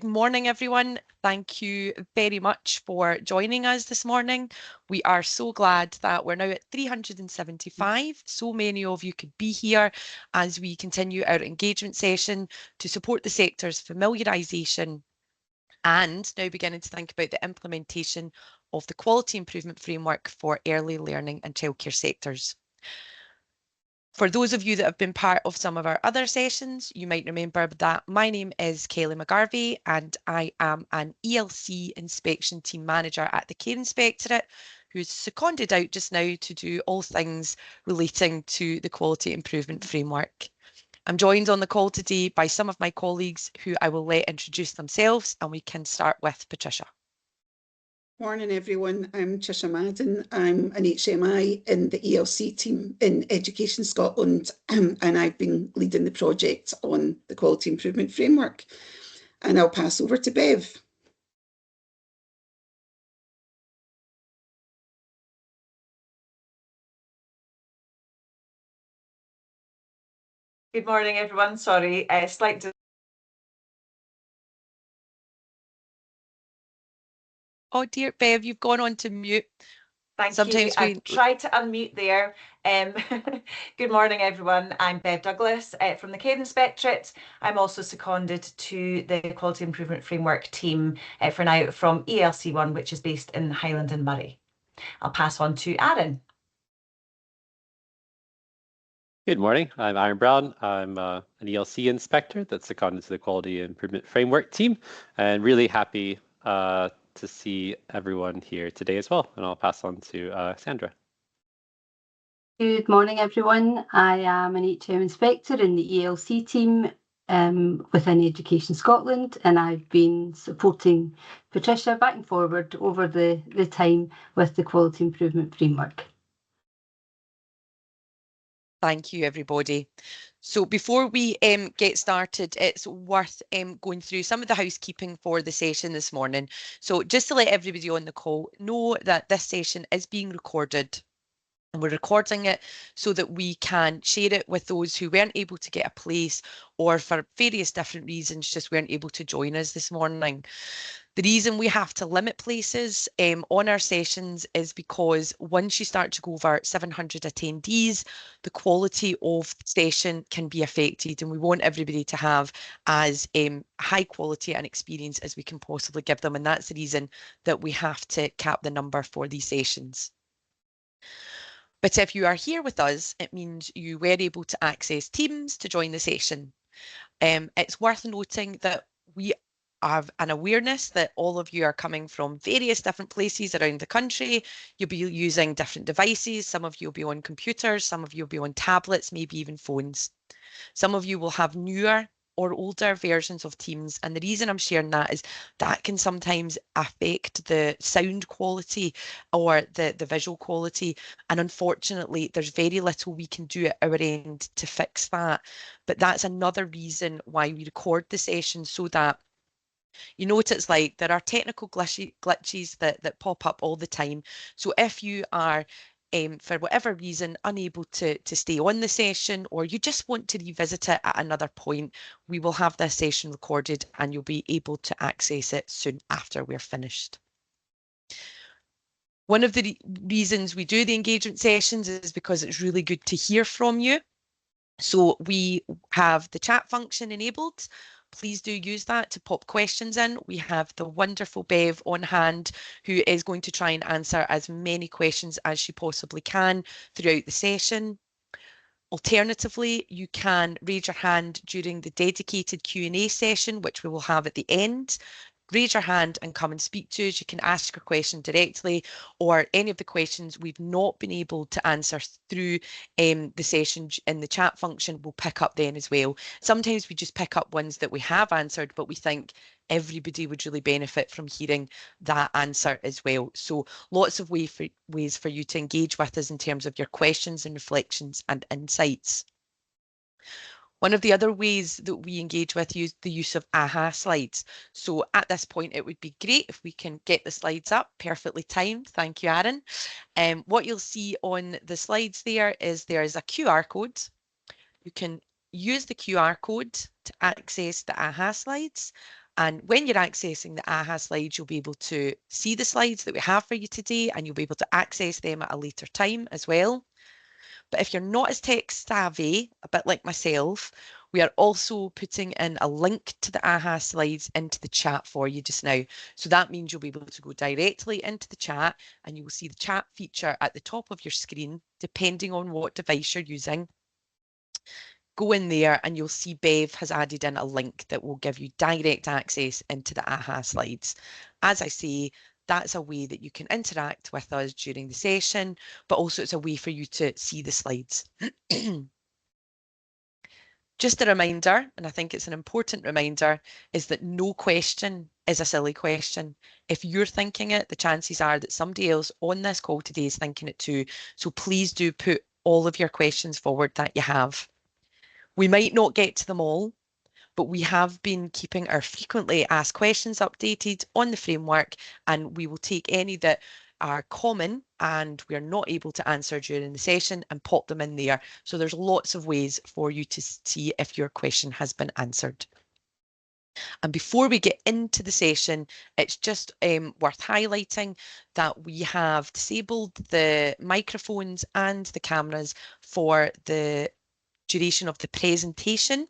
Good morning, everyone. Thank you very much for joining us this morning. We are so glad that we're now at 375. So many of you could be here as we continue our engagement session to support the sector's familiarisation and now beginning to think about the implementation of the quality improvement framework for early learning and childcare sectors. For those of you that have been part of some of our other sessions, you might remember that my name is Kelly McGarvey and I am an ELC inspection team manager at the Care Inspectorate, who's seconded out just now to do all things relating to the quality improvement framework. I'm joined on the call today by some of my colleagues who I will let introduce themselves, and we can start with Patricia. Morning everyone, I'm Trisha Madden. I'm an HMI in the ELC team in Education Scotland and I've been leading the project on the Quality Improvement Framework. And I'll pass over to Bev. Good morning everyone, sorry, slight Oh dear, Bev, you've gone on to mute. Thank you. I tried to unmute there. Good morning, everyone. I'm Bev Douglas from the Care Inspectorate. I'm also seconded to the Quality Improvement Framework team for now from ELC1, which is based in Highland and Moray. I'll pass on to Aaron. Good morning. I'm Aaron Brown. I'm an ELC inspector that's seconded to the Quality Improvement Framework team, and really happy to see everyone here today as well. And I'll pass on to Sandra. Good morning, everyone. I am an HM inspector in the ELC team within Education Scotland, and I've been supporting Patricia back and forward over the time with the Quality Improvement Framework. Thank you, everybody. So before we get started, it's worth going through some of the housekeeping for the session this morning. So just to let everybody on the call know that this session is being recorded, and we're recording it so that we can share it with those who weren't able to get a place or for various different reasons just weren't able to join us this morning. The reason we have to limit places on our sessions is because once you start to go over 700 attendees, the quality of the session can be affected, and we want everybody to have as high quality and experience as we can possibly give them, and that's the reason that we have to cap the number for these sessions. But if you are here with us, it means you were able to access Teams to join the session. It's worth noting that we have an awareness that all of you are coming from various different places around the country. You'll be using different devices. Some of you will be on computers, some of you will be on tablets, maybe even phones. Some of you will have newer or older versions of Teams, and the reason I'm sharing that is that can sometimes affect the sound quality or the visual quality, and unfortunately there's very little we can do at our end to fix that. But that's another reason why we record the session, so that you know what it's like. There are technical glitches that pop up all the time. So if you are for whatever reason unable to stay on the session, or you just want to revisit it at another point, we will have this session recorded and you'll be able to access it soon after we're finished. One of the reasons we do the engagement sessions is because it's really good to hear from you. So we have the chat function enabled. Please do use that to pop questions in. We have the wonderful Bev on hand, who is going to try and answer as many questions as she possibly can throughout the session. Alternatively, you can raise your hand during the dedicated Q&A session, which we will have at the end. Raise your hand and come and speak to us. You can ask your question directly, or any of the questions we've not been able to answer through the session in the chat function, we'll pick up then as well. Sometimes we just pick up ones that we have answered, but we think everybody would really benefit from hearing that answer as well. So lots of ways for you to engage with us in terms of your questions and reflections and insights. One of the other ways that we engage with you is the use of AHA slides. So at this point, it would be great if we can get the slides up, perfectly timed. Thank you, Aaron. What you'll see on the slides there is a QR code. You can use the QR code to access the AHA slides. And when you're accessing the AHA slides, you'll be able to see the slides that we have for you today, and you'll be able to access them at a later time as well. But if you're not as tech savvy, a bit like myself, we are also putting in a link to the AHA slides into the chat for you just now. So that means you'll be able to go directly into the chat, and you will see the chat feature at the top of your screen, depending on what device you're using. Go in there and you'll see Bev has added in a link that will give you direct access into the AHA slides. As I say, that's a way that you can interact with us during the session, but also it's a way for you to see the slides. Just a reminder, and I think it's an important reminder, is that no question is a silly question. If you're thinking it, the chances are that somebody else on this call today is thinking it too. So please do put all of your questions forward that you have. We might not get to them all, but we have been keeping our frequently asked questions updated on the framework, and we will take any that are common and we are not able to answer during the session and pop them in there. So there's lots of ways for you to see if your question has been answered. And before we get into the session, it's just worth highlighting that we have disabled the microphones and the cameras for the duration of the presentation,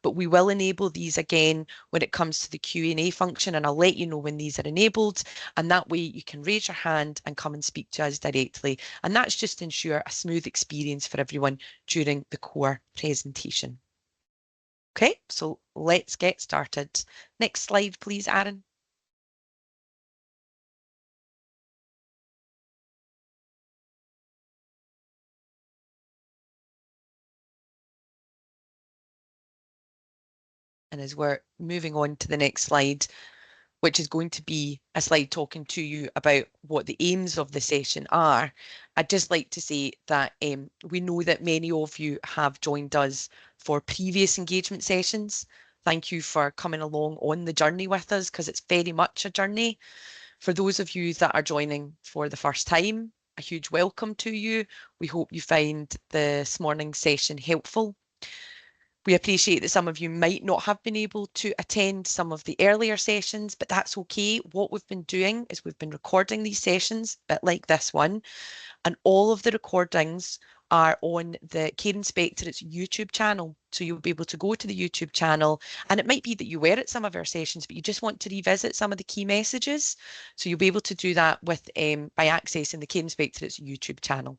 but we will enable these again when it comes to the Q&A function, and I'll let you know when these are enabled, and that way you can raise your hand and come and speak to us directly, and that's just to ensure a smooth experience for everyone during the core presentation. Okay, so let's get started. Next slide, please, Aaron. And as we're moving on to the next slide, which is going to be a slide talking to you about what the aims of the session are, I'd just like to say that we know that many of you have joined us for previous engagement sessions. Thank you for coming along on the journey with us, because it's very much a journey. For those of you that are joining for the first time, a huge welcome to you. We hope you find this morning's session helpful. We appreciate that some of you might not have been able to attend some of the earlier sessions, but that's okay. What we've been doing is we've been recording these sessions, a bit like this one, and all of the recordings are on the Care Inspectorate's YouTube channel. So you'll be able to go to the YouTube channel, and it might be that you were at some of our sessions, but you just want to revisit some of the key messages. So you'll be able to do that with by accessing the Care Inspectorate's YouTube channel.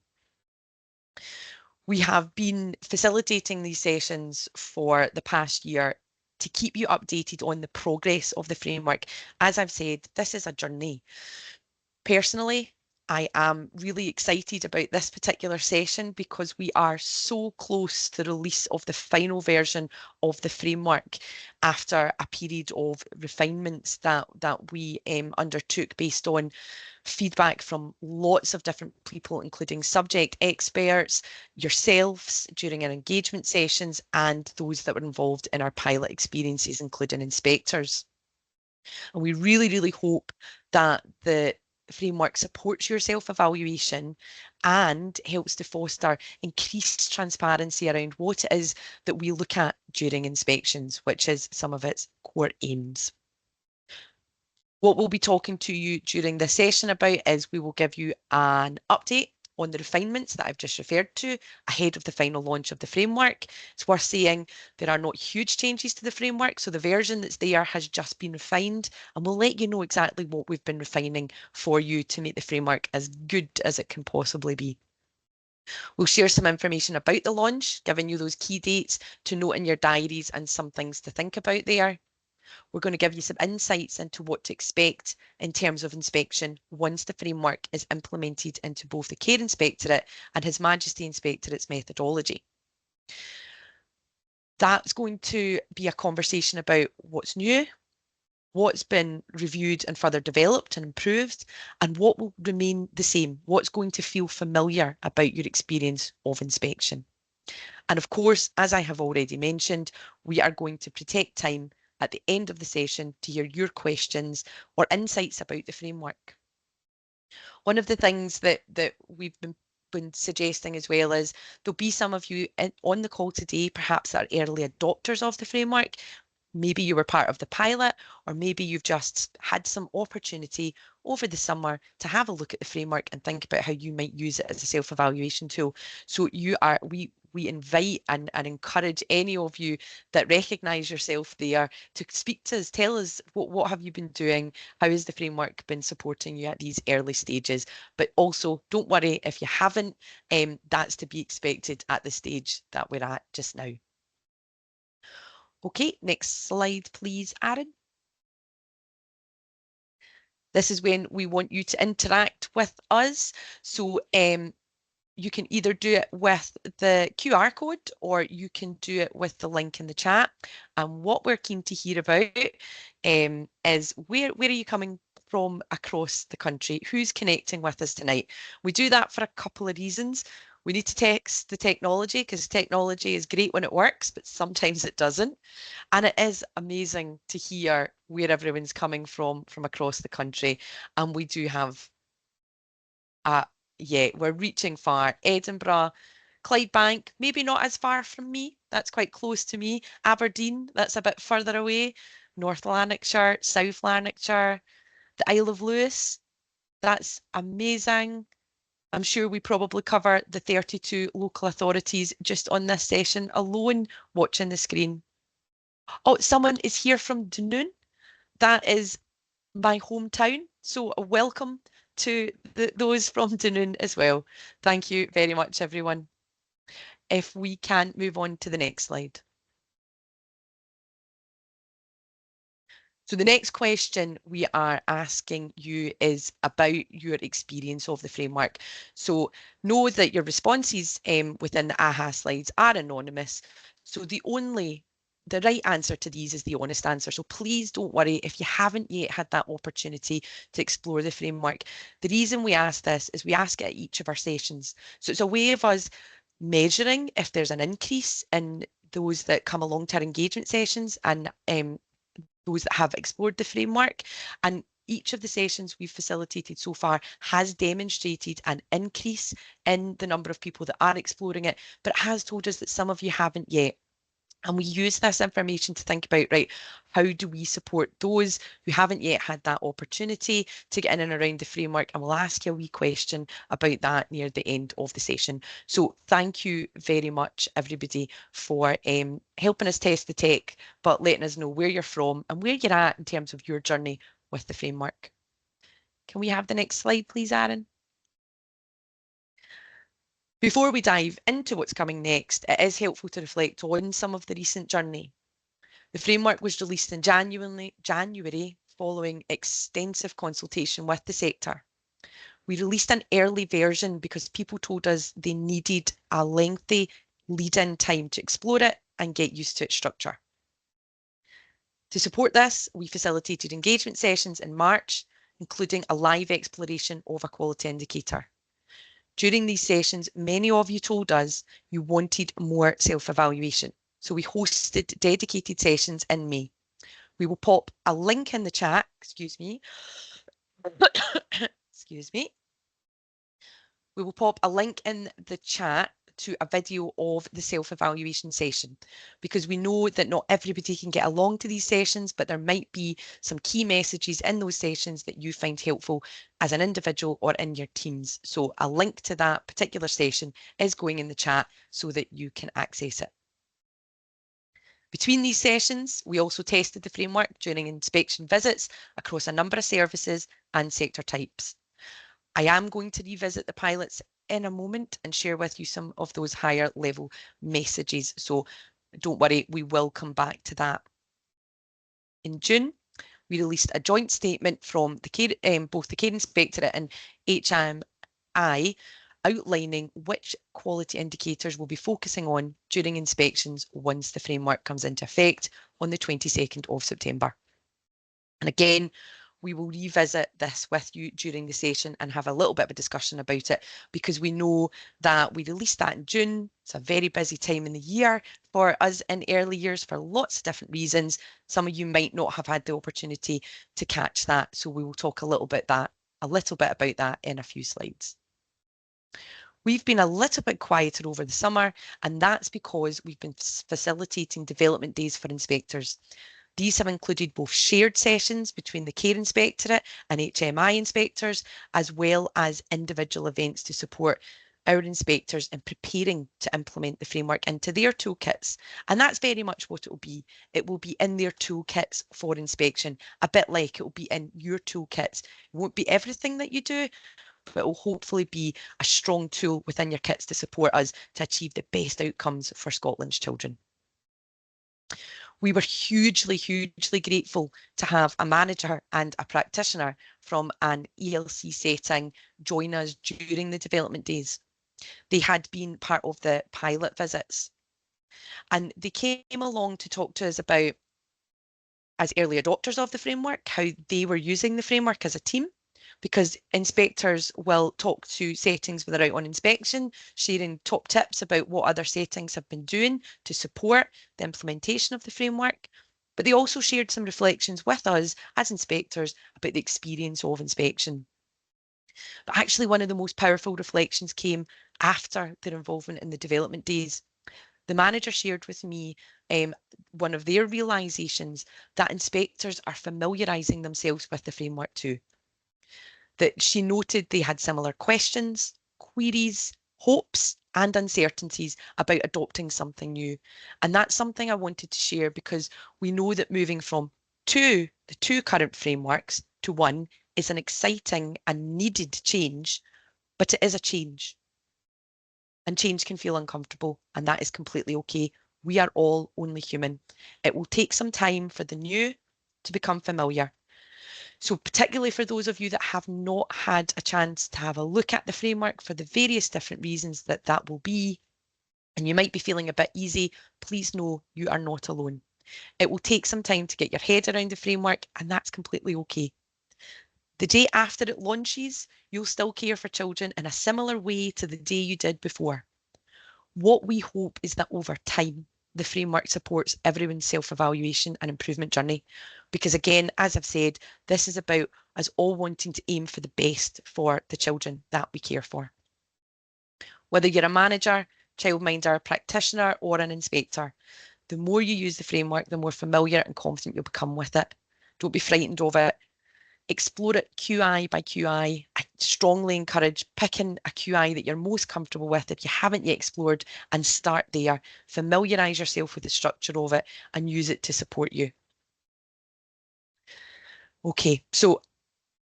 We have been facilitating these sessions for the past year to keep you updated on the progress of the framework. As I've said, this is a journey. Personally, I am really excited about this particular session because we are so close to the release of the final version of the framework after a period of refinements that we undertook based on feedback from lots of different people, including subject experts, yourselves during our engagement sessions, and those that were involved in our pilot experiences, including inspectors. And we really, really hope that the framework supports your self-evaluation and helps to foster increased transparency around what it is that we look at during inspections, which is some of its core aims. What we'll be talking to you during this session about is we will give you an update on the refinements that I've just referred to ahead of the final launch of the framework. It's worth saying there are not huge changes to the framework, so the version that's there has just been refined, and we'll let you know exactly what we've been refining for you to make the framework as good as it can possibly be. We'll share some information about the launch, giving you those key dates to note in your diaries and some things to think about there. We're going to give you some insights into what to expect in terms of inspection once the framework is implemented into both the Care Inspectorate and His Majesty Inspectorate's methodology. That's going to be a conversation about what's new, what's been reviewed and further developed and improved, and what will remain the same, what's going to feel familiar about your experience of inspection. And of course, as I have already mentioned, we are going to protect time at the end of the session to hear your questions or insights about the framework. One of the things that we've been suggesting as well is there'll be some of you on the call today, perhaps that are early adopters of the framework. Maybe you were part of the pilot, or maybe you've just had some opportunity over the summer to have a look at the framework and think about how you might use it as a self-evaluation tool. So we invite and encourage any of you that recognise yourself there to speak to us. Tell us what have you been doing? How has the framework been supporting you at these early stages? But also, don't worry if you haven't. That's to be expected at the stage that we're at just now. Okay, next slide, please, Aaron. This is when we want you to interact with us. So you can either do it with the QR code or you can do it with the link in the chat. And what we're keen to hear about is where are you coming from across the country? Who's connecting with us tonight? We do that for a couple of reasons. We need to test the technology because technology is great when it works, but sometimes it doesn't. And it is amazing to hear where everyone's coming from across the country. And we do have, we're reaching far. Edinburgh, Clydebank, maybe not as far from me. That's quite close to me. Aberdeen, that's a bit further away. North Lanarkshire, South Lanarkshire, the Isle of Lewis. That's amazing. I'm sure we probably cover the 32 local authorities just on this session alone, watching the screen. Oh, someone is here from Dunoon. That is my hometown. So welcome to those from Dunoon as well. Thank you very much, everyone. If we can move on to the next slide. So the next question we are asking you is about your experience of the framework. So know that your responses within the AHA slides are anonymous. So the right answer to these is the honest answer. So please don't worry if you haven't yet had that opportunity to explore the framework. The reason we ask this is we ask it at each of our sessions. So it's a way of us measuring if there's an increase in those that come along to our engagement sessions and those that have explored the framework. And each of the sessions we've facilitated so far has demonstrated an increase in the number of people that are exploring it, but it has told us that some of you haven't yet. And we use this information to think about, right, how do we support those who haven't yet had that opportunity to get in and around the framework? And we'll ask you a wee question about that near the end of the session. So thank you very much, everybody, for helping us test the tech, but letting us know where you're from and where you're at in terms of your journey with the framework. Can we have the next slide, please, Aaron? Before we dive into what's coming next, it is helpful to reflect on some of the recent journey. The framework was released in January following extensive consultation with the sector. We released an early version because people told us they needed a lengthy lead-in time to explore it and get used to its structure. To support this, we facilitated engagement sessions in March, including a live exploration of a quality indicator. During these sessions, many of you told us you wanted more self-evaluation. So we hosted dedicated sessions in May. We will pop a link in the chat, excuse me. Excuse me. We will pop a link in the chat to a video of the self-evaluation session, because we know that not everybody can get along to these sessions, but there might be some key messages in those sessions that you find helpful as an individual or in your teams. So a link to that particular session is going in the chat so that you can access it. Between these sessions, we also tested the framework during inspection visits across a number of services and sector types. I am going to revisit the pilots in a moment and share with you some of those higher level messages. So don't worry, we will come back to that. In June, we released a joint statement from both the Care Inspectorate and HMI outlining which quality indicators we'll be focusing on during inspections once the framework comes into effect on the 22nd of September. And again, we will revisit this with you during the session and have a little bit of a discussion about it, because we know that we released that in June. It's a very busy time in the year for us in early years for lots of different reasons. Some of you might not have had the opportunity to catch that. So we will talk a little bit about that in a few slides. We've been a little bit quieter over the summer, and that's because we've been facilitating development days for inspectors. These have included both shared sessions between the Care Inspectorate and HMI inspectors, as well as individual events to support our inspectors in preparing to implement the framework into their toolkits. And that's very much what it will be. It will be in their toolkits for inspection, a bit like it will be in your toolkits. It won't be everything that you do, but it will hopefully be a strong tool within your kits to support us to achieve the best outcomes for Scotland's children. We were hugely, hugely grateful to have a manager and a practitioner from an ELC setting join us during the development days. They had been part of the pilot visits, and they came along to talk to us about, as early adopters of the framework, how they were using the framework as a team, because inspectors will talk to settings when they're out on inspection, sharing top tips about what other settings have been doing to support the implementation of the framework. But they also shared some reflections with us as inspectors about the experience of inspection. But actually, one of the most powerful reflections came after their involvement in the development days. The manager shared with me one of their realisations that inspectors are familiarising themselves with the framework too. That she noted they had similar questions, queries, hopes and uncertainties about adopting something new. And that's something I wanted to share, because we know that moving from the two current frameworks to one is an exciting and needed change, but it is a change. And change can feel uncomfortable, and that is completely okay. We are all only human. It will take some time for the new to become familiar. So particularly for those of you that have not had a chance to have a look at the framework for the various different reasons that that will be, and you might be feeling a bit easy, please know you are not alone. It will take some time to get your head around the framework, and that's completely okay. The day after it launches, you'll still care for children in a similar way to the day you did before. What we hope is that over time, the framework supports everyone's self-evaluation and improvement journey. Because again, as I've said, this is about us all wanting to aim for the best for the children that we care for. Whether you're a manager, childminder, practitioner, or an inspector, the more you use the framework, the more familiar and confident you'll become with it. Don't be frightened of it. Explore it QI by QI. I strongly encourage picking a QI that you're most comfortable with if you haven't yet explored, and start there. Familiarise yourself with the structure of it and use it to support you. Okay, so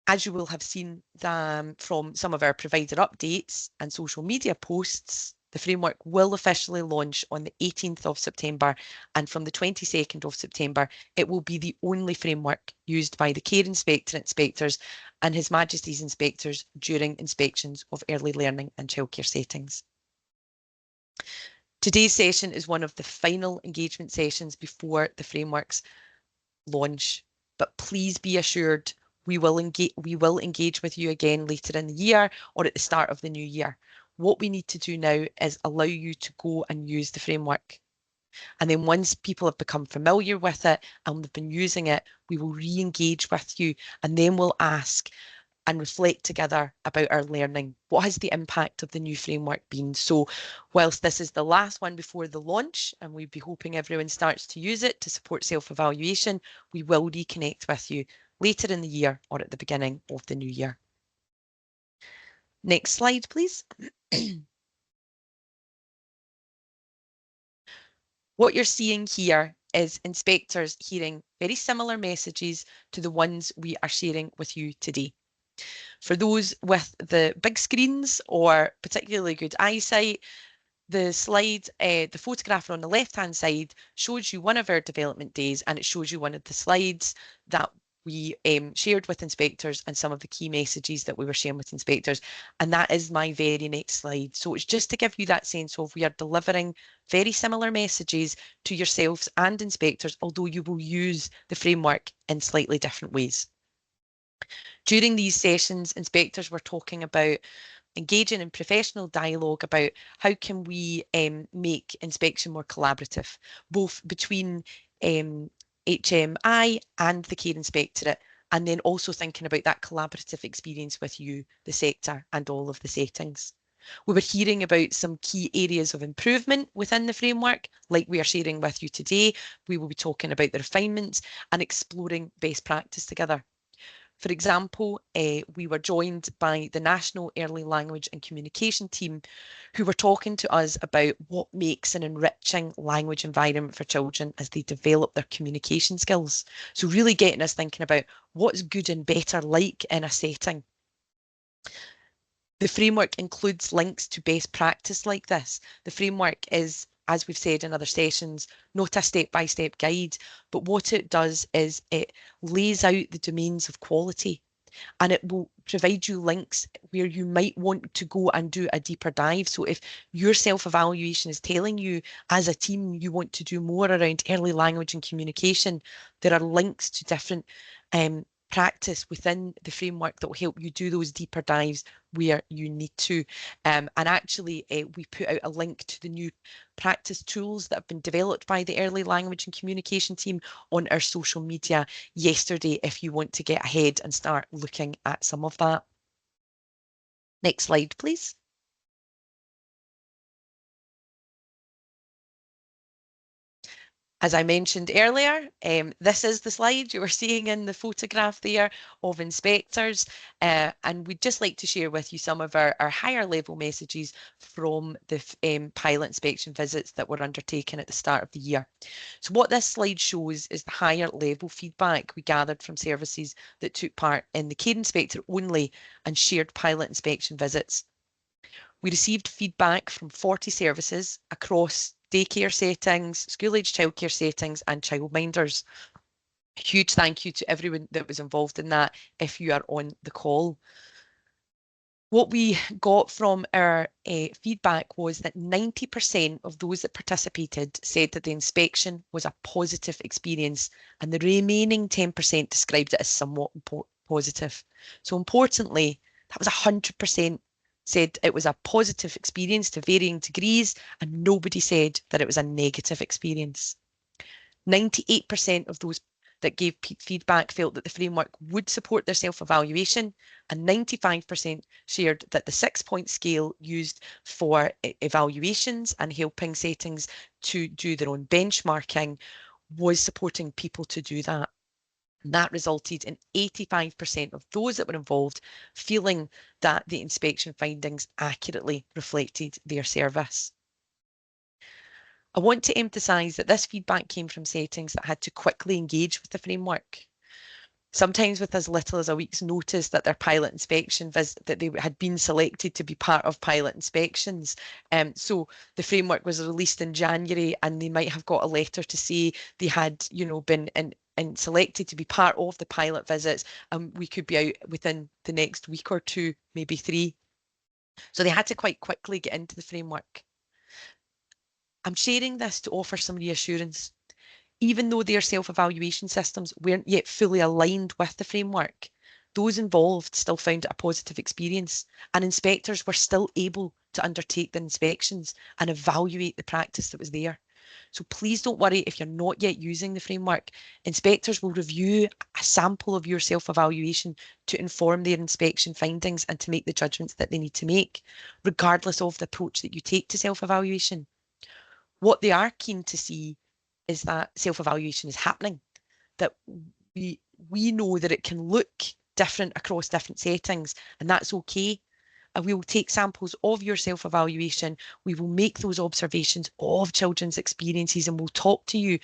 as you will have seen from some of our provider updates and social media posts, the framework will officially launch on the 18th of September, and from the 22nd of September, it will be the only framework used by the Care Inspectorate inspectors and His Majesty's inspectors during inspections of early learning and childcare settings. Today's session is one of the final engagement sessions before the framework's launch, but please be assured we will engage with you again later in the year or at the start of the new year. What we need to do now is allow you to go and use the framework. And then once people have become familiar with it and they've been using it, we will re-engage with you, and then we'll ask and reflect together about our learning. What has the impact of the new framework been? So whilst this is the last one before the launch, and we'd be hoping everyone starts to use it to support self-evaluation, we will reconnect with you later in the year or at the beginning of the new year. Next slide, please. What you're seeing here is inspectors hearing very similar messages to the ones we are sharing with you today. For those with the big screens or particularly good eyesight, the slide, the photograph on the left-hand side shows you one of our development days, and it shows you one of the slides that we shared with inspectors and some of the key messages that we were sharing with inspectors. And that is my very next slide. So it's just to give you that sense of we are delivering very similar messages to yourselves and inspectors, although you will use the framework in slightly different ways. During these sessions, inspectors were talking about engaging in professional dialogue about how can we make inspection more collaborative, both between HMI and the Care Inspectorate, and then also thinking about that collaborative experience with you, the sector, and all of the settings. We were hearing about some key areas of improvement within the framework, like we are sharing with you today. We will be talking about the refinements and exploring best practice together. For example, we were joined by the National Early Language and Communication team, who were talking to us about what makes an enriching language environment for children as they develop their communication skills. So really getting us thinking about what's good and better like in a setting. The framework includes links to best practice like this. The framework is, as we've said in other sessions, not a step-by-step guide, but what it does is it lays out the domains of quality, and it will provide you links where you might want to go and do a deeper dive. So if your self-evaluation is telling you as a team you want to do more around early language and communication, there are links to different practice within the framework that will help you do those deeper dives where you need to. And actually, we put out a link to the new practice tools that have been developed by the early language and communication team on our social media yesterday if you want to get ahead and start looking at some of that. Next slide, please. As I mentioned earlier, this is the slide you were seeing in the photograph there of inspectors, and we'd just like to share with you some of our higher level messages from the pilot inspection visits that were undertaken at the start of the year. So what this slide shows is the higher level feedback we gathered from services that took part in the care inspector only and shared pilot inspection visits. We received feedback from 40 services across daycare settings, school-age childcare settings and childminders. A huge thank you to everyone that was involved in that if you are on the call. What we got from our feedback was that 90% of those that participated said that the inspection was a positive experience, and the remaining 10% described it as somewhat positive. So importantly, that was 100% said it was a positive experience to varying degrees, and nobody said that it was a negative experience. 98% of those that gave feedback felt that the framework would support their self-evaluation, and 95% shared that the 6-point scale used for evaluations and helping settings to do their own benchmarking was supporting people to do that. And that resulted in 85% of those that were involved feeling that the inspection findings accurately reflected their service. I want to emphasise that this feedback came from settings that had to quickly engage with the framework, sometimes with as little as a week's notice that their pilot inspection visit, that they had been selected to be part of pilot inspections. So the framework was released in January, and they might have got a letter to say they had, been and selected to be part of the pilot visits, and we could be out within the next week or two, maybe 3. So they had to quite quickly get into the framework. I'm sharing this to offer some reassurance. Even though their self-evaluation systems weren't yet fully aligned with the framework, those involved still found it a positive experience, and inspectors were still able to undertake the inspections and evaluate the practice that was there. So please don't worry if you're not yet using the framework. Inspectors will review a sample of your self-evaluation to inform their inspection findings and to make the judgments that they need to make, regardless of the approach that you take to self-evaluation. What they are keen to see is that self-evaluation is happening, that we know that it can look different across different settings, and that's okay. And we will take samples of your self-evaluation. We will make those observations of children's experiences, and we'll talk to you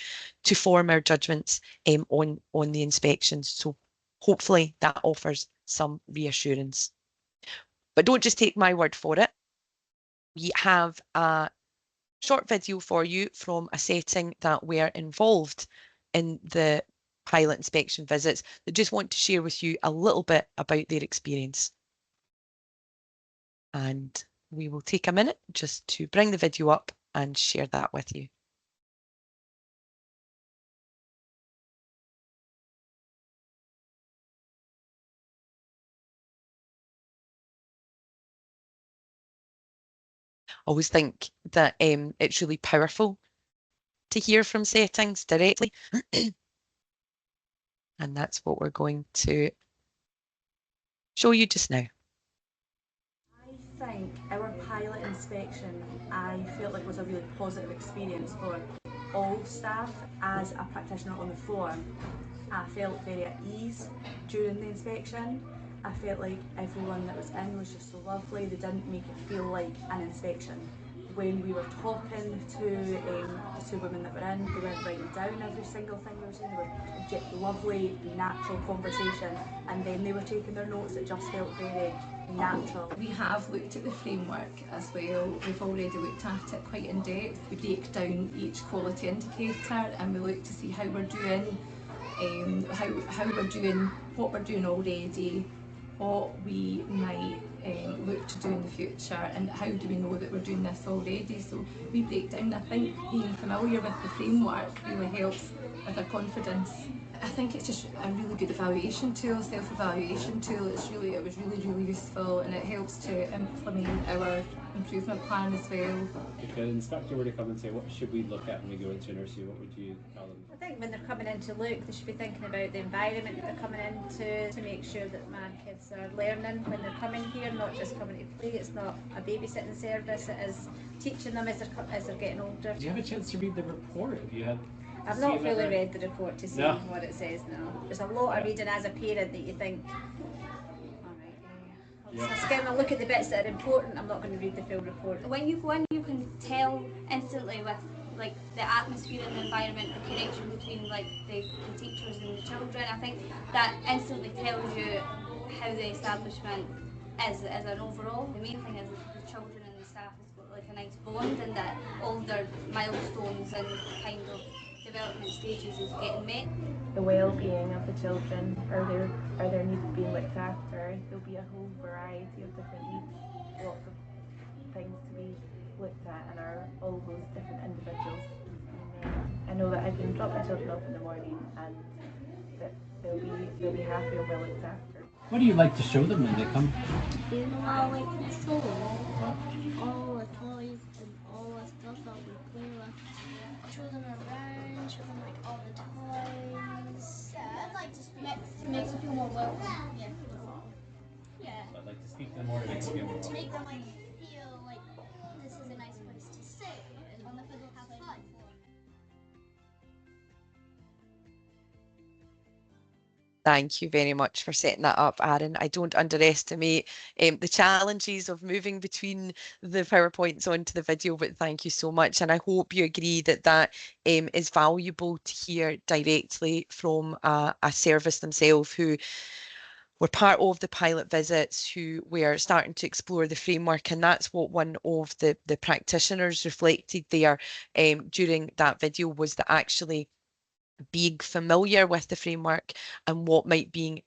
to form our judgments on the inspections. So hopefully that offers some reassurance. But don't just take my word for it. We have a short video for you from a setting that were involved in the pilot inspection visits that just want to share with you a little bit about their experience. And we will take a minute just to bring the video up and share that with you. I always think that it's really powerful to hear from settings directly. And that's what we're going to show you just now. I think our inspection, I felt like it was a really positive experience for all staff. As a practitioner on the floor, I felt very at ease during the inspection. I felt like everyone that was in was just so lovely. They didn't make it feel like an inspection. When we were talking to the two women that were in, they weren't writing down every single thing they were saying. They were lovely, natural conversation, and then they were taking their notes. It just felt very natural. We have looked at the framework as well. We've already looked at it quite in depth. We break down each quality indicator and we look to see how we're doing, how we're doing, what we're doing already, what we might look to do in the future, and how do we know that we're doing this already. So we break down. I think being familiar with the framework really helps with our confidence. I think it's just a really good evaluation tool, self-evaluation tool. It was really useful, and it helps to implement our improvement plan as well. If an inspector were to come and say, what should we look at when we go into a nursery, what would you tell them? I think when they're coming in to look, they should be thinking about the environment that they're coming into, to make sure that my kids are learning when they're coming here, not just coming to play. It's not a babysitting service, it is teaching them as they're getting older. Do you have a chance to read the report? Have you had? I've not fully read the report to see what it says now. There's a lot of reading as a parent that you think, I'll skim and look at the bits that are important. I'm not going to read the full report. When you go in, you can tell instantly with like the atmosphere and the environment, the connection between like the teachers and the children. I think that instantly tells you how the establishment is as an overall. The main thing is that the children and the staff has got like a nice bond, and that all their milestones and kind of development stages is getting met. The well-being of the children, are their needs being looked after. There'll be a whole variety of different needs, lots of things to be looked at, and are all those different individuals. I know that I can drop my children off in the morning and that they'll be happy and well looked after. What do you like to show them when they come? You know, I like to show them all the toys and all the stuff that we play with. Show them around, show them like all the toys. Yeah, I'd like to speak. Makes them feel more welcome. Yeah. Yeah. So I'd like to speak to them more to make them feel more welcome. To make them like feel like this is a nice place to stay and have fun. Thank you very much for setting that up, Aaron. I don't underestimate the challenges of moving between the PowerPoints onto the video, but thank you so much. And I hope you agree that that is valuable to hear directly from a service themselves who were part of the pilot visits, who were starting to explore the framework. And that's what one of the practitioners reflected there during that video, was that actually being familiar with the framework and what might be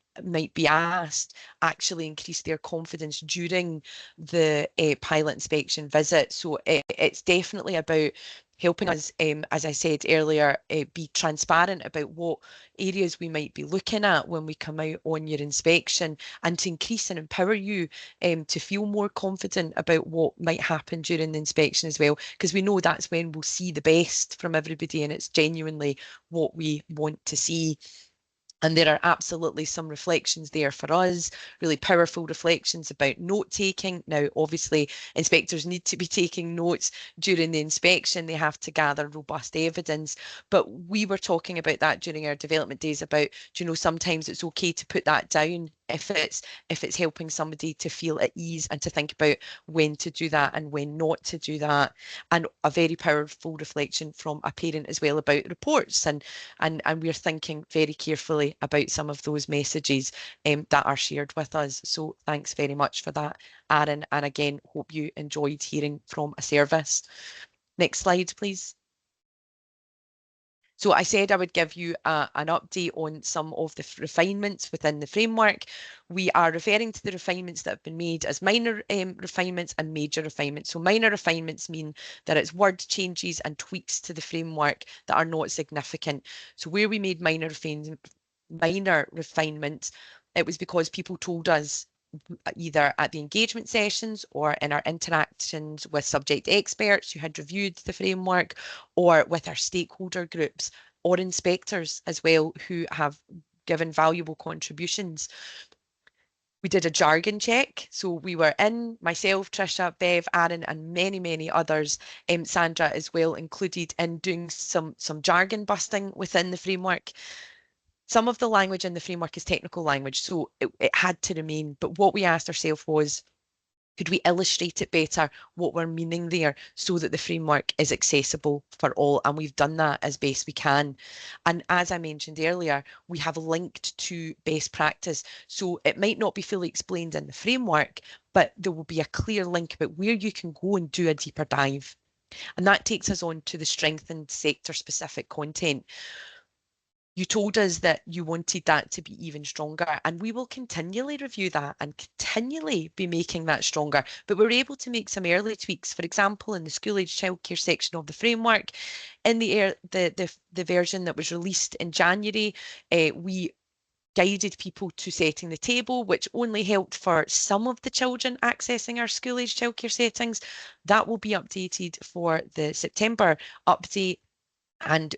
asked actually increase their confidence during the pilot inspection visit. So it's definitely about helping us, as I said earlier, be transparent about what areas we might be looking at when we come out on your inspection, and to increase and empower you to feel more confident about what might happen during the inspection as well, because we know that's when we'll see the best from everybody, and it's genuinely what we want to see. And there are absolutely some reflections there for us, really powerful reflections about note taking. Now, obviously, inspectors need to be taking notes during the inspection. They have to gather robust evidence. But we were talking about that during our development days about, you know, sometimes it's okay to put that down if it's helping somebody to feel at ease and to think about when to do that and when not to do that. And a very powerful reflection from a parent as well about reports, and we're thinking very carefully about some of those messages that are shared with us. So thanks very much for that, Aaron, and again, hope you enjoyed hearing from a service. Next slide, please. So I said I would give you an update on some of the refinements within the framework. We are referring to the refinements that have been made as minor refinements and major refinements. So minor refinements mean that it's word changes and tweaks to the framework that are not significant. So where we made minor refinements, it was because people told us either at the engagement sessions or in our interactions with subject experts who had reviewed the framework, or with our stakeholder groups or inspectors as well, who have given valuable contributions. We did a jargon check. So we were in, myself, Trisha, Bev, Aaron, and many, many others, Sandra as well, included in doing some jargon busting within the framework. Some of the language in the framework is technical language, so it had to remain. But what we asked ourselves was, could we illustrate it better, what we're meaning there, so that the framework is accessible for all? And we've done that as best we can. And as I mentioned earlier, we have linked to best practice. So it might not be fully explained in the framework, but there will be a clear link about where you can go and do a deeper dive. And that takes us on to the strengthened sector-specific content. You told us that you wanted that to be even stronger, and we will continually review that and continually be making that stronger. But we're able to make some early tweaks. For example, in the school-age childcare section of the framework, in the version that was released in January, we guided people to setting the table, which only helped for some of the children accessing our school-age childcare settings. That will be updated for the September update, and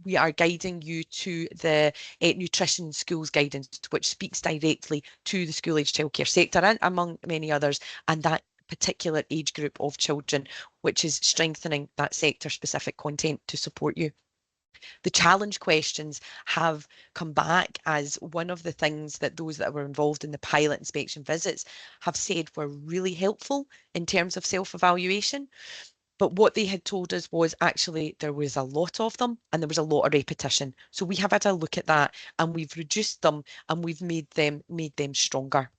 we are guiding you to the nutrition schools guidance, which speaks directly to the school-age childcare sector, and among many others, and that particular age group of children, which is strengthening that sector-specific content to support you. The challenge questions have come back as one of the things that those that were involved in the pilot inspection visits have said were really helpful in terms of self-evaluation. But what they had told us was actually there was a lot of them and there was a lot of repetition. So we have had a look at that and we've reduced them and we've made them stronger.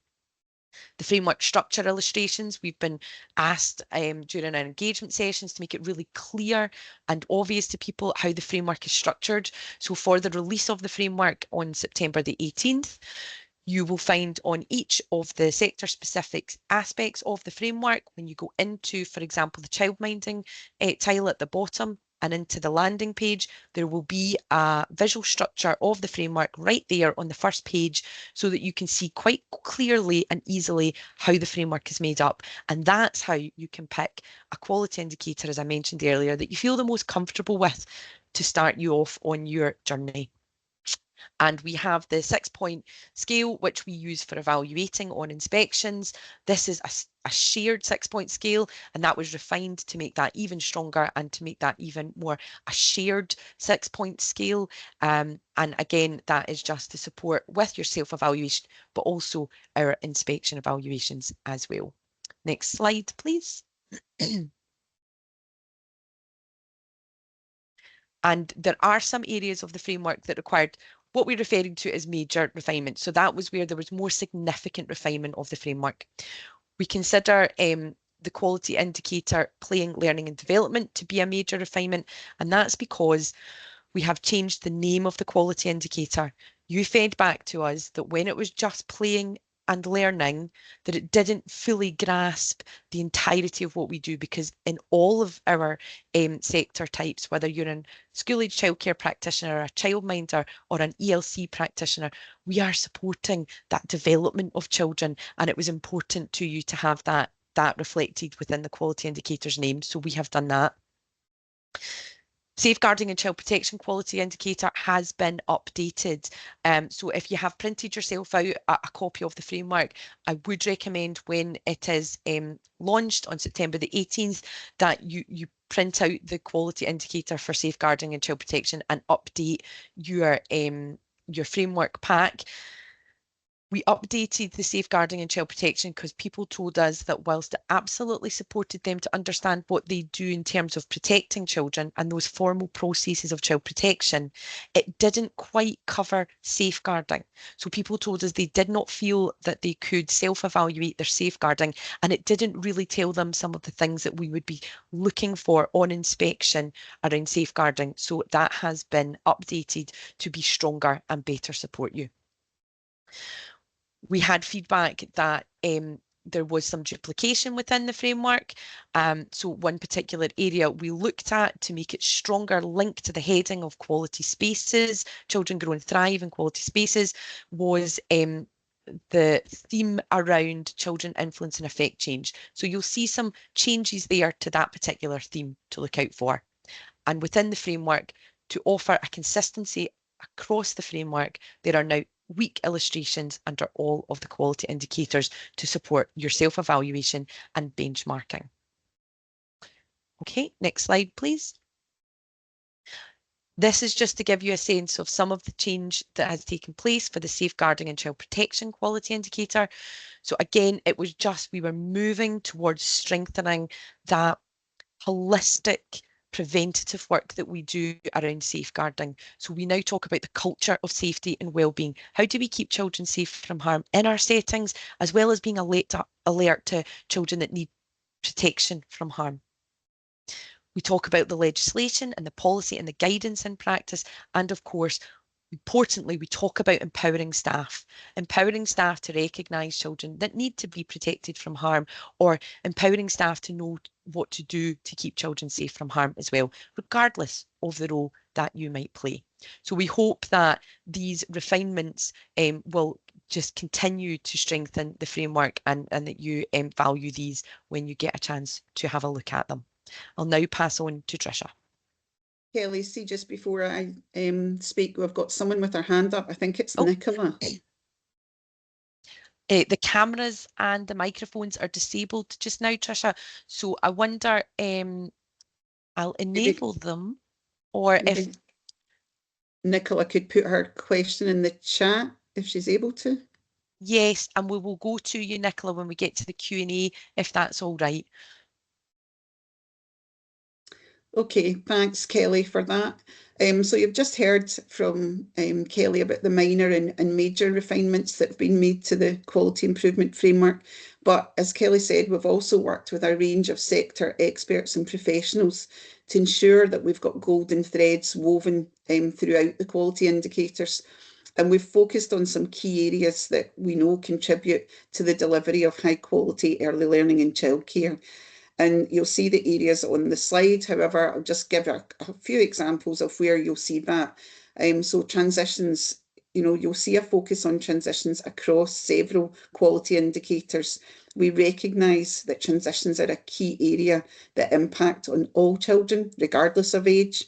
The framework structure illustrations, we've been asked during our engagement sessions to make it really clear and obvious to people how the framework is structured. So for the release of the framework on September the 18th, you will find on each of the sector-specific aspects of the framework, when you go into, for example, the childminding tile at the bottom and into the landing page, there will be a visual structure of the framework right there on the first page so that you can see quite clearly and easily how the framework is made up. And that's how you can pick a quality indicator, as I mentioned earlier, that you feel the most comfortable with to start you off on your journey. And we have the 6-point scale, which we use for evaluating on inspections. This is a shared 6-point scale, and that was refined to make that even stronger and to make that even more a shared 6-point scale. And again, that is just to support with your self-evaluation, but also our inspection evaluations as well. Next slide, please. And there are some areas of the framework that required what we're referring to as major refinement. So that was where there was more significant refinement of the framework. We consider the quality indicator playing learning and development to be a major refinement, and that's because we have changed the name of the quality indicator. You fed back to us that when it was just playing and learning, that it didn't fully grasp the entirety of what we do, because in all of our sector types, whether you're a school-age childcare practitioner, a childminder, or an ELC practitioner, we are supporting that development of children, and it was important to you to have that reflected within the quality indicator's name. So we have done that. Safeguarding and Child Protection Quality Indicator has been updated. So if you have printed yourself out a copy of the framework, I would recommend when it is launched on September the 18th that you print out the quality indicator for safeguarding and child protection and update your framework pack. We updated the safeguarding and child protection because people told us that whilst it absolutely supported them to understand what they do in terms of protecting children and those formal processes of child protection, it didn't quite cover safeguarding. So people told us they did not feel that they could self-evaluate their safeguarding, and it didn't really tell them some of the things that we would be looking for on inspection around safeguarding. So that has been updated to be stronger and better support you. We had feedback that there was some duplication within the framework. So one particular area we looked at to make it stronger link to the heading of quality spaces, children grow and thrive in quality spaces, was the theme around children influence and affect change. So you'll see some changes there to that particular theme to look out for. And within the framework, to offer a consistency across the framework, there are now weak illustrations under all of the quality indicators to support your self-evaluation and benchmarking. Okay, next slide, please. This is just to give you a sense of some of the change that has taken place for the safeguarding and child protection quality indicator. So again, it was just, we were moving towards strengthening that holistic preventative work that we do around safeguarding. So we now talk about the culture of safety and wellbeing. How do we keep children safe from harm in our settings, as well as being alert to children that need protection from harm? We talk about the legislation and the policy and the guidance in practice. And of course, importantly, we talk about empowering staff to recognise children that need to be protected from harm, or empowering staff to know what to do to keep children safe from harm as well, regardless of the role that you might play. So we hope that these refinements will just continue to strengthen the framework, and that you value these when you get a chance to have a look at them. I'll now pass on to Trisha. Kelly, see, just before I speak, we've got someone with their hand up. I think it's Nicola. The cameras and the microphones are disabled just now, Trisha. So I wonder, I'll enable them, or if Nicola could put her question in the chat if she's able to. Yes, and we will go to you, Nicola, when we get to the Q&A, if that's all right. Okay, thanks, Kelly, for that. So you've just heard from Kelly about the minor and major refinements that have been made to the quality improvement framework. But as Kelly said, we've also worked with a range of sector experts and professionals to ensure that we've got golden threads woven throughout the quality indicators. And we've focused on some key areas that we know contribute to the delivery of high quality early learning in childcare. And you'll see the areas on the slide. However, I'll just give a few examples of where you'll see that. So transitions, you'll see a focus on transitions across several quality indicators. We recognise that transitions are a key area that impact on all children, regardless of age.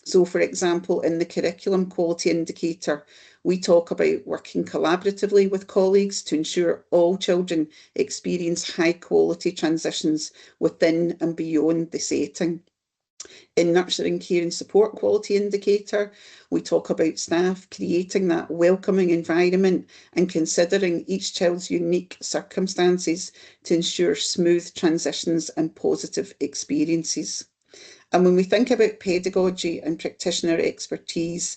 So, for example, in the curriculum quality indicator, we talk about working collaboratively with colleagues to ensure all children experience high quality transitions within and beyond the setting. In nurturing care and support quality indicator, we talk about staff creating that welcoming environment and considering each child's unique circumstances to ensure smooth transitions and positive experiences. And when we think about pedagogy and practitioner expertise,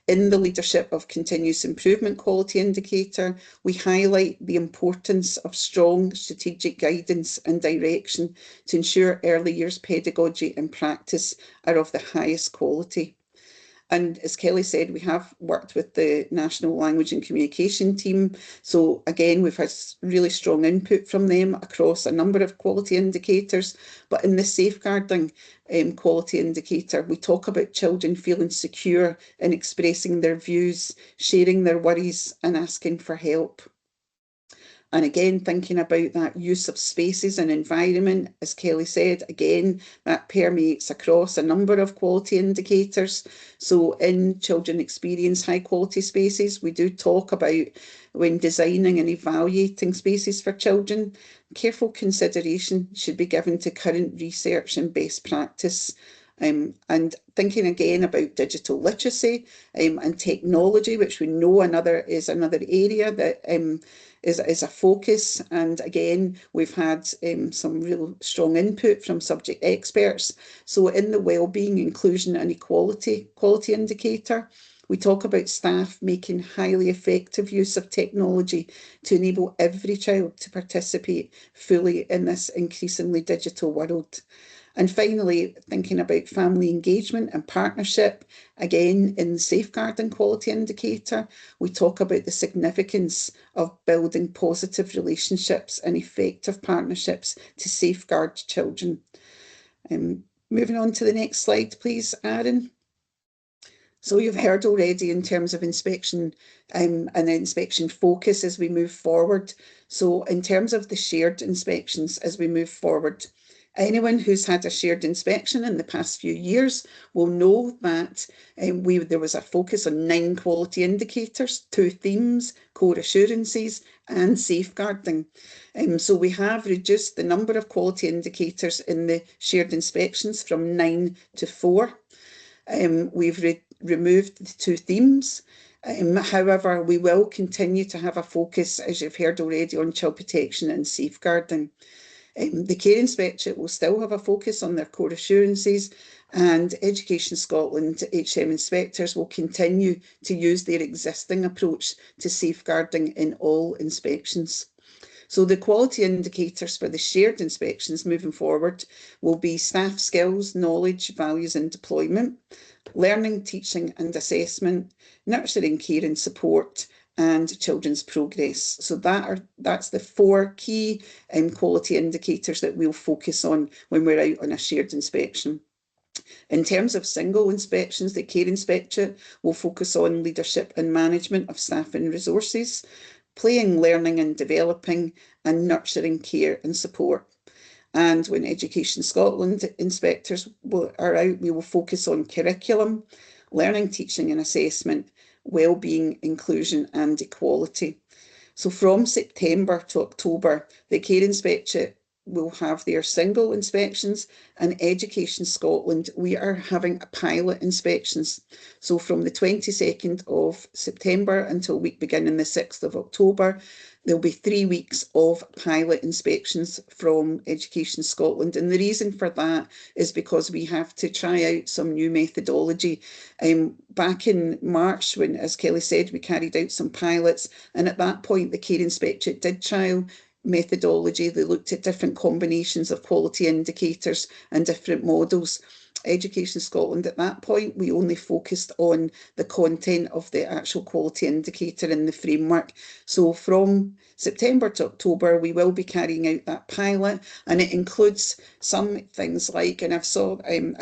in the leadership of continuous improvement quality indicator, we highlight the importance of strong strategic guidance and direction to ensure early years pedagogy and practice are of the highest quality. And as Kelly said, we have worked with the National Language and Communication team. So again, we've had really strong input from them across a number of quality indicators. But in the safeguarding quality indicator, we talk about children feeling secure in expressing their views, sharing their worries and asking for help. And again, thinking about that use of spaces and environment, as Kelly said, again, that permeates across a number of quality indicators. So in children experience high quality spaces, we do talk about, when designing and evaluating spaces for children, careful consideration should be given to current research and best practice. And thinking again about digital literacy and technology, which we know is another area that is a focus. And again, we've had some real strong input from subject experts. So in the wellbeing, inclusion and equality quality indicator, we talk about staff making highly effective use of technology to enable every child to participate fully in this increasingly digital world. And finally, thinking about family engagement and partnership, again, in the safeguarding quality indicator, we talk about the significance of building positive relationships and effective partnerships to safeguard children. Moving on to the next slide, please, Aaron. So you've heard already in terms of inspection and inspection focus as we move forward. So in terms of the shared inspections as we move forward, Anyone who's had a shared inspection in the past few years will know that there was a focus on 9 quality indicators, 2 themes, core assurances and safeguarding. So we have reduced the number of quality indicators in the shared inspections from 9 to 4. We've removed the 2 themes. However, we will continue to have a focus, as you've heard already, on child protection and safeguarding. The Care Inspectorate will still have a focus on their core assurances, and Education Scotland HM inspectors will continue to use their existing approach to safeguarding in all inspections. So the quality indicators for the shared inspections moving forward will be staff skills, knowledge, values and deployment, learning, teaching and assessment, nurturing, care and support, and children's progress. So that's the 4 key quality indicators that we'll focus on when we're out on a shared inspection. In terms of single inspections, the Care Inspectorate will focus on leadership and management of staff and resources, playing, learning and developing, and nurturing, care and support. And when Education Scotland inspectors are out, we will focus on curriculum, learning, teaching and assessment, wellbeing, inclusion and equality. So from September to October, the Care Inspectorate will have their single inspections, and Education Scotland, we are having a pilot inspections. So from the 22nd of September until week beginning the 6th of October, there'll be 3 weeks of pilot inspections from Education Scotland. And the reason for that is because we have to try out some new methodology. Back in March, when, as Kelly said, we carried out some pilots, and at that point the Care Inspectorate did trial methodology. They looked at different combinations of quality indicators and different models. Education Scotland, at that point, we only focused on the content of the actual quality indicator in the framework. So from September to October, we will be carrying out that pilot, and it includes some things like, and I've saw a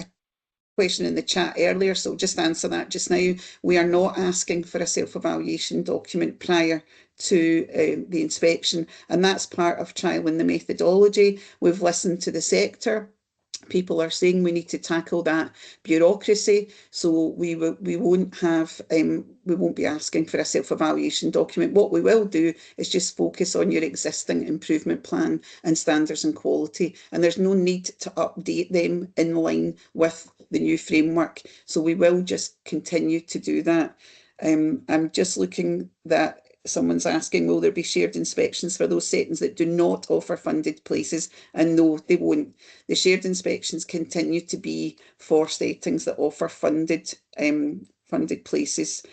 question in the chat earlier, so just answer that just now. We are not asking for a self-evaluation document prior to the inspection, and that's part of trialling the methodology. We've listened to the sector. People are saying we need to tackle that bureaucracy, so we won't be asking for a self-evaluation document. What we will do is just focus on your existing improvement plan and standards and quality, and there's no need to update them in line with the new framework. So we will just continue to do that. I'm just looking that someone's asking, will there be shared inspections for those settings that do not offer funded places? And no, they won't. The shared inspections continue to be for settings that offer funded places.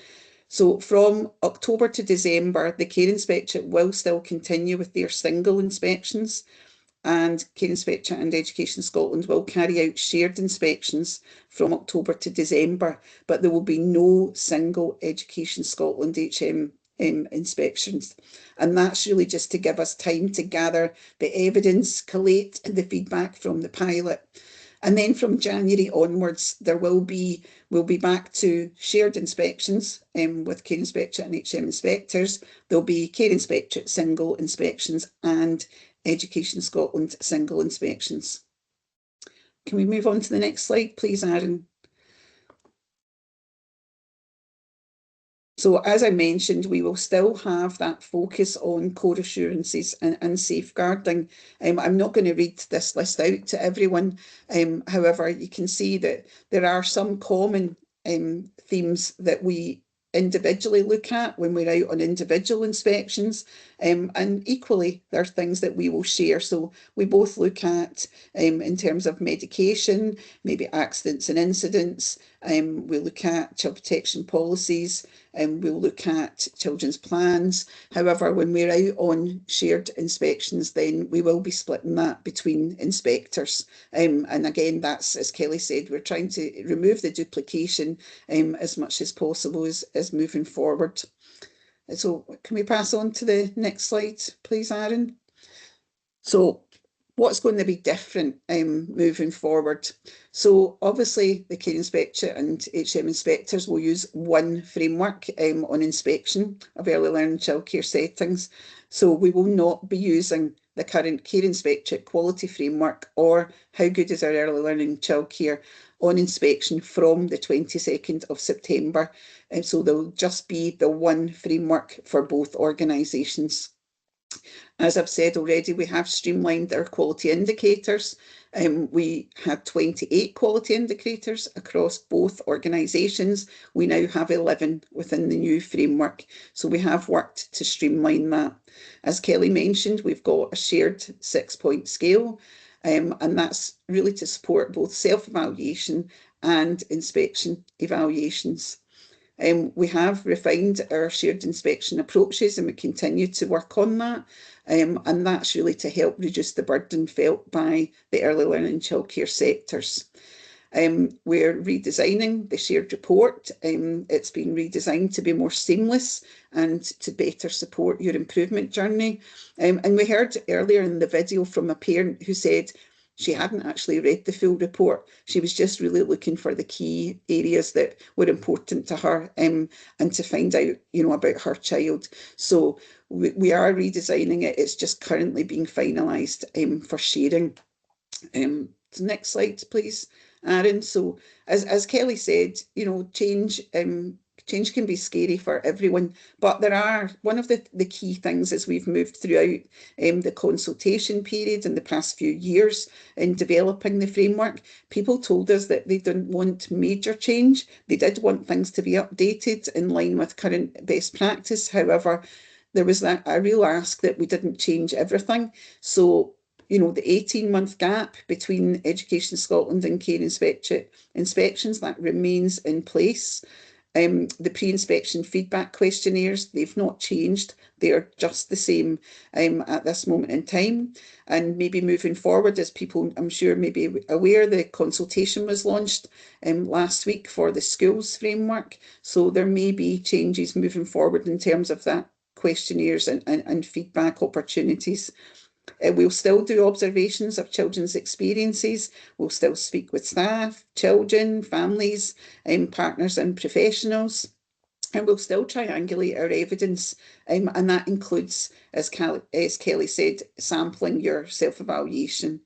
So from October to December, the Care Inspectorate will still continue with their single inspections, and Care Inspectorate and Education Scotland will carry out shared inspections from October to December, but there will be no single Education Scotland HM inspections. And that's really just to give us time to gather the evidence, collate the feedback from the pilot. And then from January onwards, we'll be back to shared inspections with Care Inspectorate and HM inspectors. There'll be Care Inspectorate single inspections and Education Scotland single inspections. Can we move on to the next slide, please, Aaron? So as I mentioned, we will still have that focus on core assurances and safeguarding. I'm not going to read this list out to everyone. However, you can see that there are some common themes that we individually look at when we're out on individual inspections, and equally there are things that we will share. So we both look at in terms of medication, maybe accidents and incidents, we look at child protection policies, and we'll look at children's plans. However, when we're out on shared inspections, then we will be splitting that between inspectors. And again, that's, as Kelly said, we're trying to remove the duplication as much as possible as moving forward. So can we pass on to the next slide, please, Aaron? So what's going to be different moving forward? So obviously the Care Inspectorate and HM inspectors will use one framework on inspection of early learning childcare settings. So we will not be using the current Care Inspectorate Quality Framework, or How Good is Our Early Learning Childcare, on inspection from the 22nd of September. And so there'll just be the one framework for both organisations. As I've said already, we have streamlined our quality indicators. We had 28 quality indicators across both organisations. We now have 11 within the new framework. So we have worked to streamline that. As Kelly mentioned, we've got a shared 6-point scale, and that's really to support both self-evaluation and inspection evaluations. We have refined our shared inspection approaches, and we continue to work on that. And that's really to help reduce the burden felt by the early learning childcare sectors. We're redesigning the shared report. It's been redesigned to be more seamless and to better support your improvement journey. And we heard earlier in the video from a parent who said she hadn't actually read the full report. She was just really looking for the key areas that were important to her, and to find out, about her child. So we are redesigning it. It's just currently being finalised for sharing. So next slide, please, Aaron. So as Kelly said, change can be scary for everyone, but one of the key things as we've moved throughout the consultation period in the past few years in developing the framework, people told us that they didn't want major change. They did want things to be updated in line with current best practice. However, there was a real ask that we didn't change everything. So the 18-month gap between Education Scotland and Care Inspectorate inspections, that remains in place. The pre-inspection feedback questionnaires, they've not changed. They're just the same at this moment in time. And maybe moving forward, as people, I'm sure, may be aware, the consultation was launched last week for the schools framework. So there may be changes moving forward in terms of that questionnaires and feedback opportunities. We'll still do observations of children's experiences. We'll still speak with staff, children, families, partners and professionals. And we'll still triangulate our evidence, and that includes, as Kelly said, sampling your self-evaluation.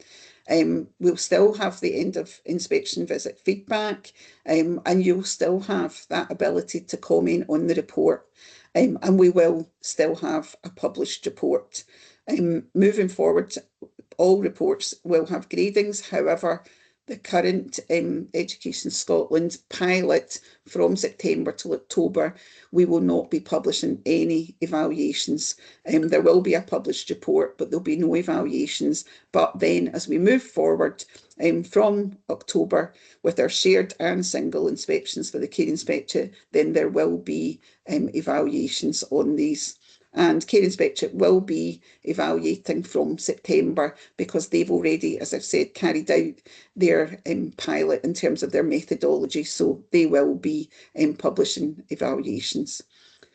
We'll still have the end of inspection visit feedback, and you'll still have that ability to comment on the report. And we will still have a published report. Moving forward, all reports will have gradings. However, the current Education Scotland pilot from September till October, we will not be publishing any evaluations. There will be a published report, but there'll be no evaluations. But then as we move forward from October with our shared and single inspections for the Care Inspectorate, then there will be evaluations on these. And Care Inspectorate will be evaluating from September because they've already, as I've said, carried out their pilot in terms of their methodology. So they will be publishing evaluations.